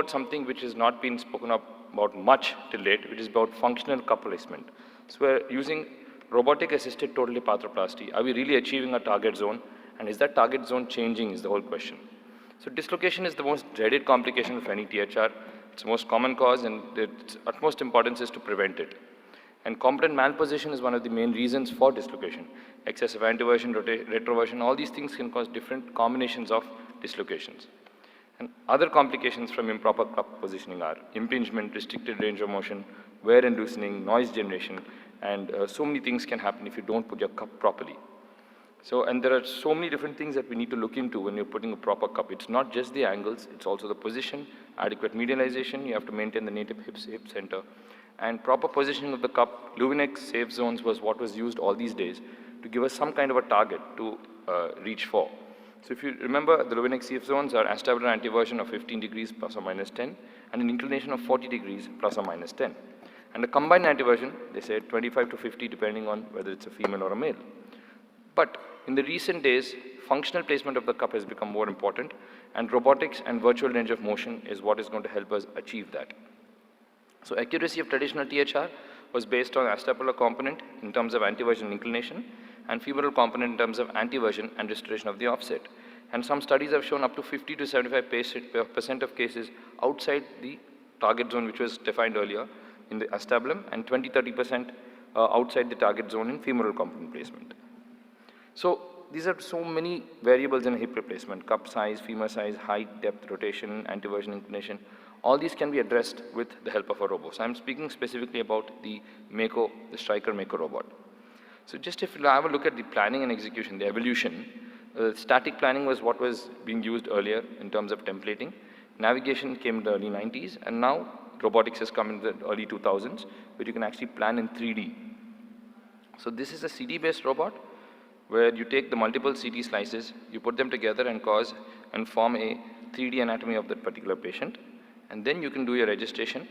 about something which has not been spoken about much till date, which is about functional cup placement. So we're using robotic-assisted total hip arthroplasty. Are we really achieving a target zone? And is that target zone changing is the whole question. So dislocation is the most dreaded complication of any THR. It's the most common cause, and its utmost importance is to prevent it. And competent malposition is one of the main reasons for dislocation. Excessive anteversion, retroversion, all these things can cause different combinations of dislocations. And other complications from improper cup positioning are impingement, restricted range of motion, wear and loosening, noise generation, and so many things can happen if you don't put your cup properly. So, and there are so many different things that we need to look into when you're putting a proper cup. It's not just the angles, it's also the position, adequate medialization, you have to maintain the native hip center, and proper positioning of the cup. Luvinex safe zones was what was used all these days to give us some kind of a target to reach for. So if you remember, the Luvinex safe zones are acetabular anteversion of 15 degrees plus or minus 10, and an inclination of 40 degrees plus or minus 10. And a combined anteversion, they say 25 to 50 depending on whether it's a female or a male. But in the recent days, functional placement of the cup has become more important, and robotics and virtual range of motion is what is going to help us achieve that. So accuracy of traditional THR was based on acetabular component in terms of anteversion inclination, and femoral component in terms of anteversion and restoration of the offset. And some studies have shown up to 50 to 75% of cases outside the target zone which was defined earlier in the acetabulum, and 20-30% outside the target zone in femoral component placement. So these are so many variables in a hip replacement: cup size, femur size, height, depth, rotation, anteversion, inclination. All these can be addressed with the help of a robot. So I'm speaking specifically about the Mako, the Stryker Mako robot. So just if you have a look at the planning and execution, the evolution, static planning was what was being used earlier in terms of templating. Navigation came in the early 90s, and now robotics has come in the early 2000s, where you can actually plan in 3D. So this is a CD-based robot, where you take the multiple CT slices, you put them together and form a 3D anatomy of that particular patient. And then you can do your registration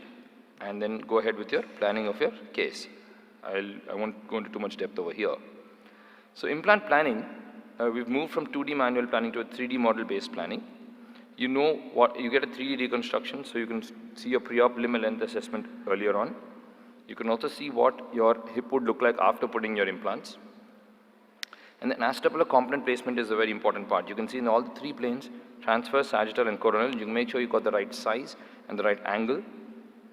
and then go ahead with your planning of your case. I won't go into too much depth over here. So implant planning, we've moved from 2D manual planning to a 3D model-based planning. You know what, you get a 3D reconstruction, so you can see your pre-op limb length assessment earlier on. You can also see what your hip would look like after putting your implants. And then acetabular component placement is a very important part. You can see in all the three planes, transverse, sagittal, and coronal, you can make sure you got the right size and the right angle.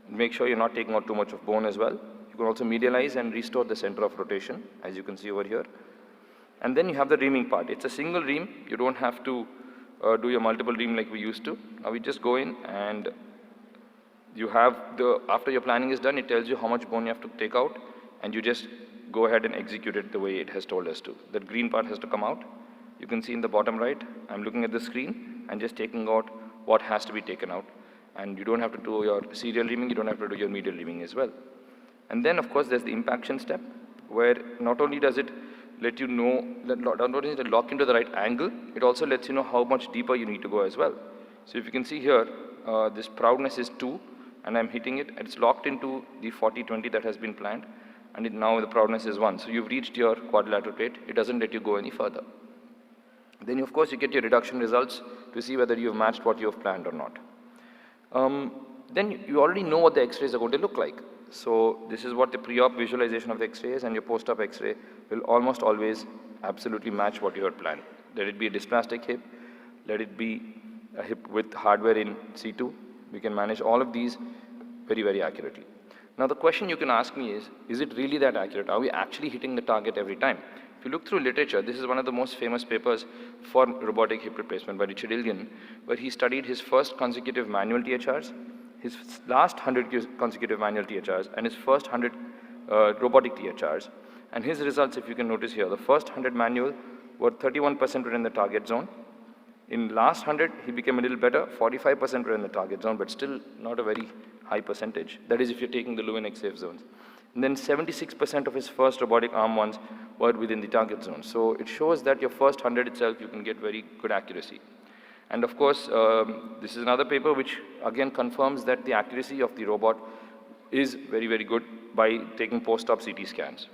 Make sure you're not taking out too much of bone as well. You can also medialize and restore the center of rotation, as you can see over here. And then you have the reaming part. It's a single ream. You don't have to do your multiple ream like we used to. Now we just go in and you have after your planning is done, it tells you how much bone you have to take out, and you just go ahead and execute it the way it has told us to. That green part has to come out. You can see in the bottom right, I'm looking at the screen and just taking out what has to be taken out. And you don't have to do your serial reaming, you don't have to do your medial reaming as well. And then of course there's the impaction step, where not only does it let you know, not only does it lock into the right angle, it also lets you know how much deeper you need to go as well. So if you can see here, this proudness is 2, and I'm hitting it, and it's locked into the 40-20 that has been planned, and now the proudness is 1. So you've reached your quadrilateral plate, it doesn't let you go any further. Then of course you get your reduction results to see whether you've matched what you have planned or not. Then you already know what the x-rays are going to look like. So this is what the pre-op visualization of the x-ray is, and your post-op x-ray will almost always absolutely match what you had planned. Let it be a dysplastic hip, let it be a hip with hardware in C2. We can manage all of these very, very accurately. Now the question you can ask me is it really that accurate? Are we actually hitting the target every time? If you look through literature, this is one of the most famous papers for robotic hip replacement by Richard Ilgen, where he studied his first consecutive manual THRs, his last 100 consecutive manual THRs, and his first 100 robotic THRs. And his results, if you can notice here, the first 100 manual were 31% were in the target zone. In last 100, he became a little better, 45% were in the target zone, but still not a very high percentage. That is if you're taking the Luvinex safe zones. And then 76% of his first robotic arm ones were within the target zone. So it shows that your first 100 itself, you can get very good accuracy. And of course, this is another paper which again confirms that the accuracy of the robot is very, very good by taking post-op CT scans.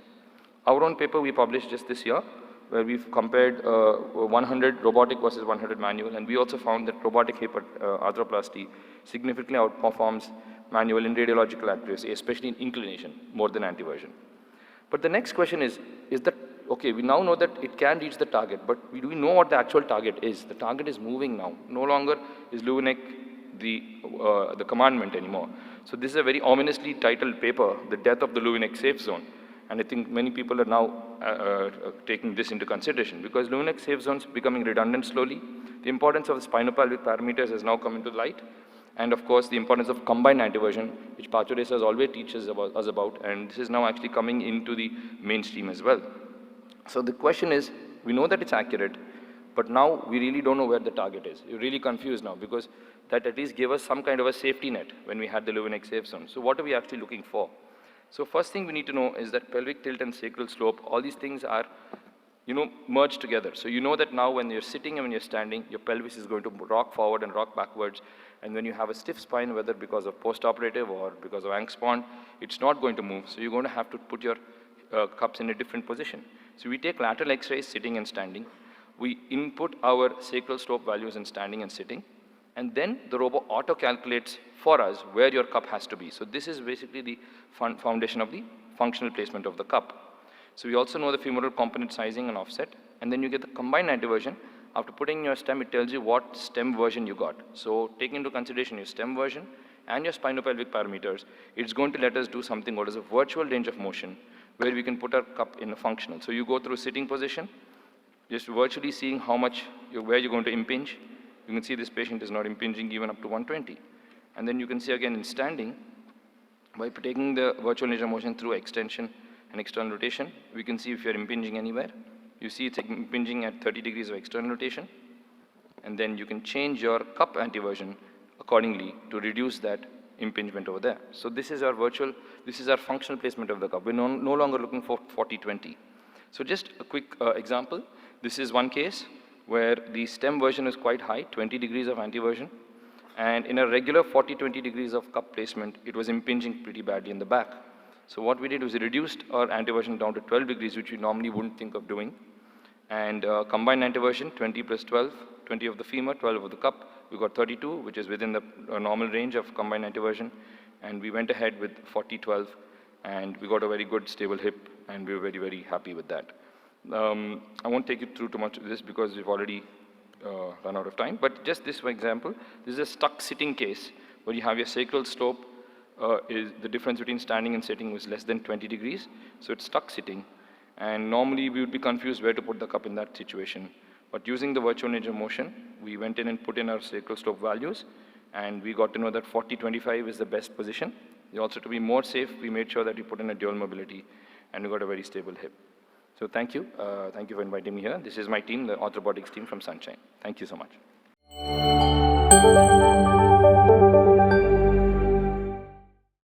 Our own paper we published just this year where we've compared 100 robotic versus 100 manual, and we also found that robotic hip arthroplasty significantly outperforms manual in radiological accuracy, especially in inclination, more than anteversion. But the next question is that, okay, we now know that it can reach the target, but do we know what the actual target is? The target is moving now. No longer is Leuvenec the commandment anymore. So this is a very ominously titled paper, The Death of the Leuvenec Safe Zone. And I think many people are now taking this into consideration because Leuvenec safe zones becoming redundant slowly. The importance of the spinopelvic parameters has now come into light. And of course, the importance of combined anteversion, which Pacho always teaches us about, and this is now actually coming into the mainstream as well. So the question is, we know that it's accurate, but now we really don't know where the target is. We're really confused now because that at least gave us some kind of a safety net when we had the Leuvenec safe zone. So what are we actually looking for? So first thing we need to know is that pelvic tilt and sacral slope, all these things are, merged together. So you know that now when you're sitting and when you're standing, your pelvis is going to rock forward and rock backwards. And when you have a stiff spine, whether because of postoperative or because of Angst-Pond, it's not going to move. So you're going to have to put your cups in a different position. So we take lateral x-rays sitting and standing. We input our sacral slope values in standing and sitting. And then the robot auto-calculates for us where your cup has to be. So this is basically the foundation of the functional placement of the cup. So we also know the femoral component sizing and offset. And then you get the combined anteversion. After putting your stem, it tells you what stem version you got. So taking into consideration your stem version and your spinopelvic parameters, it's going to let us do something what is a virtual range of motion where we can put our cup in a functional. So you go through sitting position, just virtually seeing where you're going to impinge. You can see this patient is not impinging even up to 120. And then you can see again in standing, by taking the virtual range of motion through extension and external rotation, we can see if you're impinging anywhere. You see it's impinging at 30 degrees of external rotation. And then you can change your cup anteversion accordingly to reduce that impingement over there. So this is our functional placement of the cup. We're no longer looking for 40-20. So just a quick example. This is one case where the stem version is quite high, 20 degrees of anteversion. And in a regular 40-20 degrees of cup placement, it was impinging pretty badly in the back. So what we did was we reduced our anteversion down to 12 degrees, which we normally wouldn't think of doing. And combined anteversion, 20 plus 12, 20 of the femur, 12 of the cup. We got 32, which is within the normal range of combined anteversion. And we went ahead with 40-12, and we got a very good stable hip, and we were very, very happy with that. I won't take you through too much of this because we've already run out of time. But just this for example, this is a stuck sitting case where you have your sacral slope, is the difference between standing and sitting was less than 20 degrees. So it's stuck sitting. And normally we would be confused where to put the cup in that situation. But using the virtual range of motion, we went in and put in our sacral slope values, and we got to know that 40-25 is the best position. Also, to be more safe, we made sure that we put in a dual mobility, and we got a very stable hip. So thank you. Thank you for inviting me here. This is my team, the orthobotics team from Sunshine. Thank you so much.